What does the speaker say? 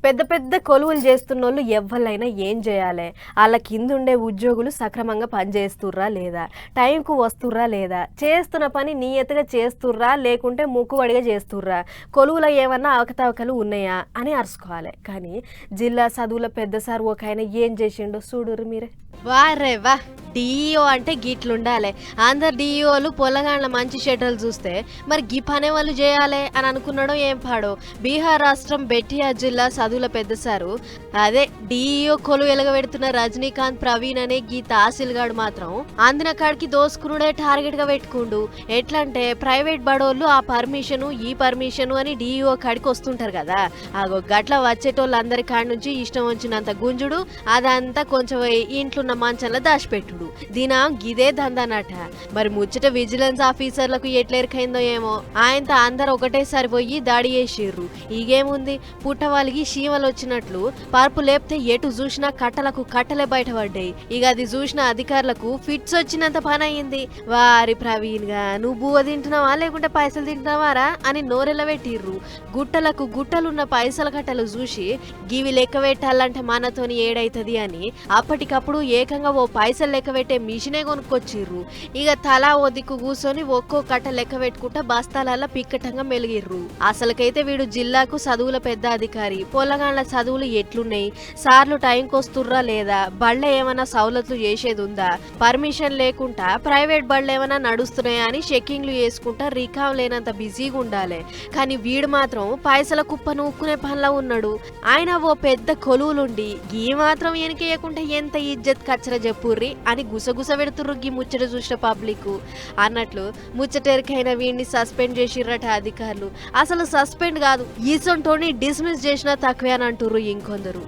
పెద్ద పెద్ద కొలువులు చేస్తున్నోళ్ళు ఎవ్వలైనా ఏం చేయాలి? ఆళ్ళ కిందుండే ఉద్యోగులు సక్రమంగా పని చేస్తుర్రా లేదా? టైంకు వస్తుర్రా లేదా? చేస్తున్న పని నియతిగా చేస్తుర్రా లేకుంటే మూకుబడిగా చేస్తుర్రా? కొలువులో ఏమన్నా అవకతవకలు ఉన్నాయా అని అరుసుకోవాలి. కానీ జిల్లా చదువుల పెద్ద సార్ ఒకాయన ఏం చేసిండో చూడుర్రి మీరే. వారే వా డిఈఓ అంటే గిట్లుండాలి. అందరు డిఈఓలు పొలగాండ్ల మంచి షెటర్లు చూస్తే మరి గీ పనే వాళ్ళు చేయాలి అని అనుకున్నాడో ఏం పాడో. బీహార్ రాష్ట్రం బెట్టియా జిల్లా చదువుల పెద్ద సారు అదే డిఈఓ కొలు ఎలగబెడుతున్న రజనీకాంత్ ప్రవీణ్ అనే గీ తహసీల్గాడు మాత్రం అందిన కాడికి దోసుకునుడే టార్గెట్ గా పెట్టుకుండు. ఎట్లంటే ప్రైవేట్ బడోళ్ళు ఆ పర్మిషను ఈ పర్మిషను అని డిఈఓ కాడికి వస్తుంటారు కదా, ఆగో గట్ల వచ్చేటోళ్ళు అందరి కాడి నుంచి ఇష్టం వచ్చినంత గుంజుడు, అదంతా కొంచెం ఇంట్లున్న మంచంలో దాచిపెట్టుడు. దీనా గిదే దందనట. మరి ముచ్చట విజిలెన్స్ ఆఫీసర్లకు ఎట్లెరకైందో ఏమో, ఆయనతో అందరు ఒకటేసారి పోయి దాడి చేసిర్రు. ఈగేముంది, పుట్టవాళ్ళకి శీమలు వచ్చినట్లు పరుపు లేపితే ఎటు చూసినా కట్టలకు కట్టలే బయటపడ్డాయి. ఇక అది చూసిన అధికారులకు ఫిట్స్ వచ్చినంత పని అయింది. వారి ప్రవీణ్ గా నువ్వు బువ్వ తింటున్నావా లేకుంటే పైసలు తింటున్నావారా అని నోరెల పెట్టిర్రు. గుట్టలకు గుట్టలున్న పైసల కట్టలు చూసి గివి లెక్క పెట్టాలంటే మనతోని ఏడైతది అని అప్పటికప్పుడు ఏకంగా ఓ పైసలు లెక్క పెట్టే మిషనే కొనుక్కొచ్చిర్రు. ఇక తలా ఓ దిక్కు కూర్చొని ఒక్కో కట్ట లెక్క పెట్టుకుంటా బస్తాలల్లా పిక్కటంగా మెలిగిర్రు. అసలుకైతే వీడు జిల్లాకు చదువుల పెద్ద అధికారి. పొలగాండ్ల చదువులు ఎట్లున్నాయి, సార్లు టైంకి వస్తుర్రా లేదా, బళ్ళ ఏమైనా సౌలతులు చేసేది ఉందా, పర్మిషన్ లేకుండా ప్రైవేట్ బళ్ళు ఏమైనా నడుస్తున్నాయా అని చెక్కింగ్లు చేసుకుంటా రికాం లేనంత బిజీగా ఉండాలి. కానీ వీడు మాత్రం పైసల కుప్పను ఉక్కునే పనిలో ఉన్నాడు. ఆయన ఓ పెద్ద కొలువులుండి గీ మాత్రం వెనకేయకుండా ఎంత ఇజ్జత్ కచ్చర చెప్పుర్రి అని గుసగుస పెడుతుర్రు గీ ముచ్చట చూసిన పబ్లిక్. అన్నట్లు ముచ్చటెరికైన వీడిని సస్పెండ్ చేసిర్రట అధికారులు. అసలు సస్పెండ్ కాదు, ఈసొంటోని డిస్మిస్ చేసినా తక్కువే అని అంటుర్రు ఇంకొందరు.